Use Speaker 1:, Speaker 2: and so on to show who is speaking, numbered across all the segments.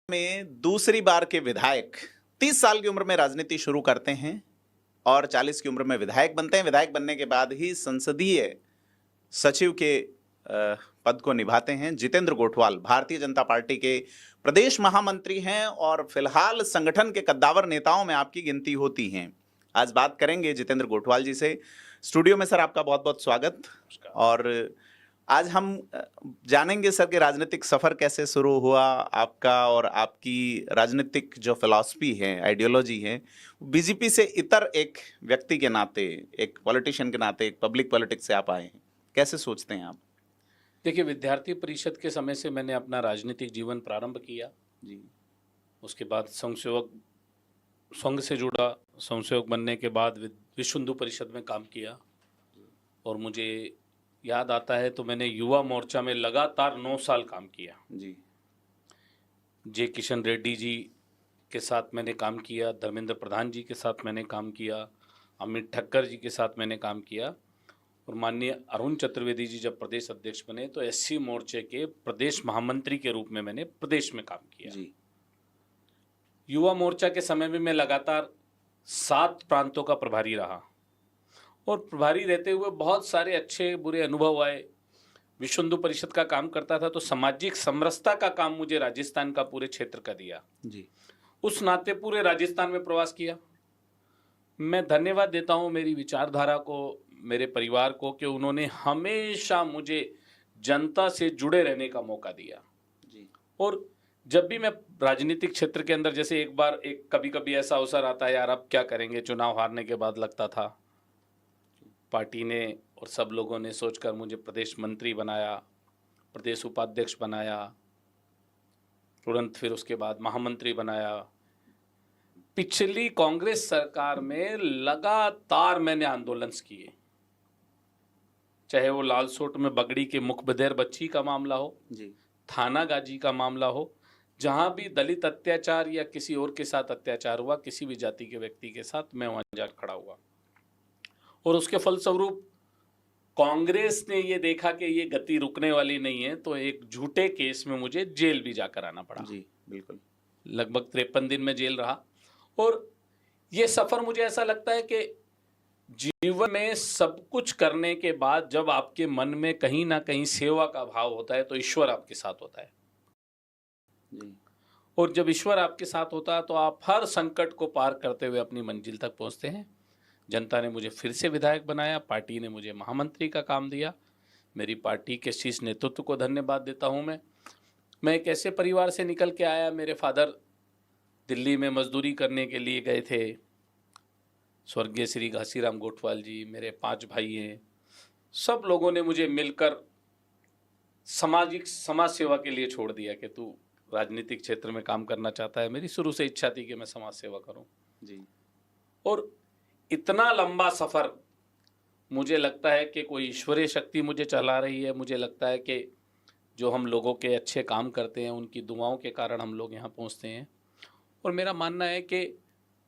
Speaker 1: में दूसरी बार के विधायक 30 साल की उम्र में राजनीति शुरू करते हैं और 40 की उम्र में विधायक बनते हैं। विधायक बनने के बाद ही संसदीय सचिव के पद को निभाते हैं। जितेंद्र गोठवाल भारतीय जनता पार्टी के प्रदेश महामंत्री हैं और फिलहाल संगठन के कद्दावर नेताओं में आपकी गिनती होती हैं। आज बात करेंगे जितेंद्र गोठवाल जी से। स्टूडियो में सर आपका बहुत बहुत स्वागत। और आज हम जानेंगे सर कि राजनीतिक सफर कैसे शुरू हुआ आपका, और आपकी राजनीतिक जो फिलॉसफी है, आइडियोलॉजी है, बीजेपी से इतर एक व्यक्ति के नाते, एक पॉलिटिशियन के नाते, एक पब्लिक पॉलिटिक्स से आप आए हैं, कैसे सोचते हैं आप?
Speaker 2: देखिए, विद्यार्थी परिषद के समय से मैंने अपना राजनीतिक जीवन प्रारंभ किया
Speaker 1: जी।
Speaker 2: उसके बाद संघ से जुड़ा, संघसेवक बनने के बाद विश्व हिंदू परिषद में काम किया। और मुझे याद आता है तो मैंने युवा मोर्चा में लगातार 9 साल काम किया
Speaker 1: जी।
Speaker 2: जे किशन रेड्डी जी के साथ मैंने काम किया, धर्मेंद्र प्रधान जी के साथ मैंने काम किया, अमित ठक्कर जी के साथ मैंने काम किया। और माननीय अरुण चतुर्वेदी जी जब प्रदेश अध्यक्ष बने तो एससी मोर्चे के प्रदेश महामंत्री के रूप में मैंने प्रदेश में काम किया
Speaker 1: जी।
Speaker 2: युवा मोर्चा के समय में मैं लगातार 7 प्रांतों का प्रभारी रहा और प्रभारी रहते हुए बहुत सारे अच्छे बुरे अनुभव आए। विश्व हिंदू परिषद का काम करता था तो सामाजिक समरसता का काम मुझे राजस्थान का पूरे क्षेत्र का दिया
Speaker 1: जी।
Speaker 2: उस नाते पूरे राजस्थान में प्रवास किया। मैं धन्यवाद देता हूं मेरी विचारधारा को, मेरे परिवार को, कि उन्होंने हमेशा मुझे जनता से जुड़े रहने का मौका दिया
Speaker 1: जी।
Speaker 2: और जब भी मैं राजनीतिक क्षेत्र के अंदर, जैसे कभी कभी ऐसा अवसर आता है, यार अब क्या करेंगे, चुनाव हारने के बाद लगता था, पार्टी ने और सब लोगों ने सोचकर मुझे प्रदेश मंत्री बनाया, प्रदेश उपाध्यक्ष बनाया, तुरंत फिर उसके बाद महामंत्री बनाया। पिछली कांग्रेस सरकार में लगातार मैंने आंदोलन किए, चाहे वो लालसोट में बगड़ी के मुख बधिर बच्ची का मामला हो
Speaker 1: जी।
Speaker 2: थाना गाजी का मामला हो, जहां भी दलित अत्याचार या किसी और के साथ अत्याचार हुआ, किसी भी जाति के व्यक्ति के साथ, मैं वहां जा खड़ा हुआ। और उसके फलस्वरूप कांग्रेस ने ये देखा कि ये गति रुकने वाली नहीं है तो एक झूठे केस में मुझे जेल भी जाकर आना पड़ा।
Speaker 1: जी बिल्कुल।
Speaker 2: लगभग 53 दिन में जेल रहा। और ये सफर, मुझे ऐसा लगता है कि जीवन में सब कुछ करने के बाद जब आपके मन में कहीं ना कहीं सेवा का भाव होता है तो ईश्वर आपके साथ होता है
Speaker 1: जी।
Speaker 2: और जब ईश्वर आपके साथ होता है तो आप हर संकट को पार करते हुए अपनी मंजिल तक पहुंचते हैं। जनता ने मुझे फिर से विधायक बनाया, पार्टी ने मुझे महामंत्री का काम दिया। मेरी पार्टी के शीर्ष नेतृत्व को धन्यवाद देता हूं। मैं एक ऐसे परिवार से निकल के आया, मेरे फादर दिल्ली में मजदूरी करने के लिए गए थे, स्वर्गीय श्री घासीराम गोठवाल जी, मेरे 5 भाई हैं, सब लोगों ने मुझे मिलकर समाज सेवा के लिए छोड़ दिया कि तू राजनीतिक क्षेत्र में काम करना चाहता है। मेरी शुरू से इच्छा थी कि मैं समाज सेवा करूं
Speaker 1: जी।
Speaker 2: और इतना लंबा सफर, मुझे लगता है कि कोई ईश्वरीय शक्ति मुझे चला रही है। मुझे लगता है कि जो हम लोगों के अच्छे काम करते हैं उनकी दुआओं के कारण हम लोग यहाँ पहुँचते हैं। और मेरा मानना है कि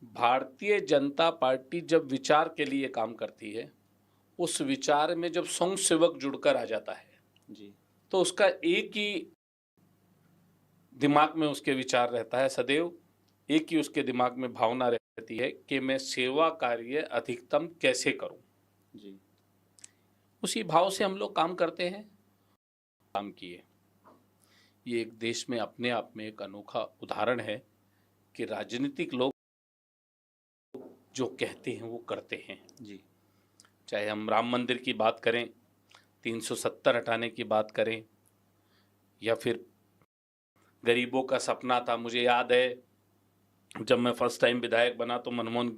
Speaker 2: भारतीय जनता पार्टी जब विचार के लिए काम करती है, उस विचार में जब संघ सेवक जुड़कर आ जाता है
Speaker 1: जी,
Speaker 2: तो उसका एक ही दिमाग में उसके विचार रहता है, सदैव एक ही उसके दिमाग में भावना रहती है कि मैं सेवा कार्य अधिकतम कैसे करूं।
Speaker 1: जी।
Speaker 2: उसी भाव से हम लोग काम करते हैं, काम किए। ये एक देश में अपने आप में एक अनोखा उदाहरण है कि राजनीतिक लोग जो कहते हैं वो करते हैं।
Speaker 1: जी।
Speaker 2: चाहे हम राम मंदिर की बात करें, 370 हटाने की बात करें, या फिर गरीबों का सपना था। मुझे याद है जब मैं फर्स्ट टाइम विधायक बना तो मनमोहन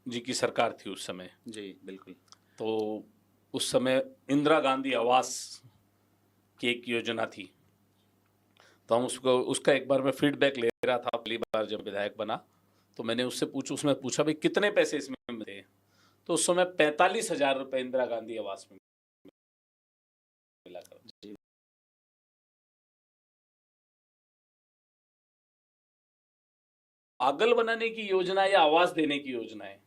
Speaker 2: जी की सरकार थी उस समय।
Speaker 1: जी बिल्कुल।
Speaker 2: तो उस समय इंदिरा गांधी आवास की एक योजना थी, तो हम उसका एक बार मैं फीडबैक ले रहा था पहली बार जब विधायक बना। तो मैंने उसमें पूछा भाई कितने पैसे इसमें मिले, तो उस समय 45,000 रुपए इंदिरा गांधी आवास में मिला कर।
Speaker 1: जी।
Speaker 2: पागल बनाने की योजना या आवास देने की योजना है।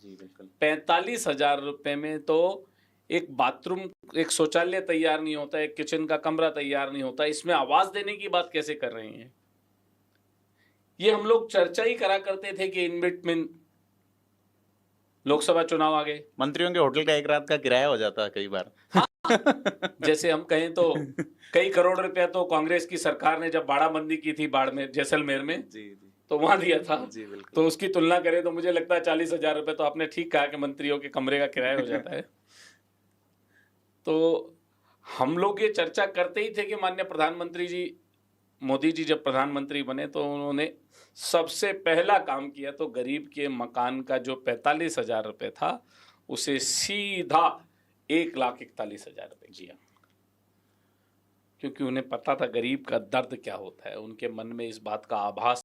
Speaker 1: जी बिल्कुल।
Speaker 2: 45,000 रुपए में तो एक बाथरूम, एक शौचालय तैयार नहीं होता, एक किचन का कमरा तैयार नहीं होता, इसमें आवास देने की बात कैसे कर रहे हैं? ये हम लोग चर्चा ही करा करते थे कि इन बिटवीन लोकसभा चुनाव आ गए,
Speaker 1: मंत्रियों के होटल का एक रात का किराया हो जाता है कई बार।
Speaker 2: जैसे हम कहें तो कई करोड़ रुपया तो कांग्रेस की सरकार ने जब बाड़ाबंदी की थी बाड़मेर जैसलमेर में,
Speaker 1: जी जी
Speaker 2: तो वहां दिया था।
Speaker 1: जी बिल्कुल।
Speaker 2: तो उसकी तुलना करें तो मुझे लगता है 40,000 रुपए तो आपने ठीक कहा कि मंत्रियों के कमरे का किराया हो जाता है। तो हम लोग ये चर्चा करते ही थे कि माननीय प्रधानमंत्री जी मोदी जी जब प्रधानमंत्री बने तो उन्होंने सबसे पहला काम किया तो गरीब के मकान का जो 45,000 रुपए था उसे सीधा 1,41,000 रुपए किया, क्योंकि उन्हें पता था गरीब का दर्द क्या होता है। उनके मन में इस बात का आभास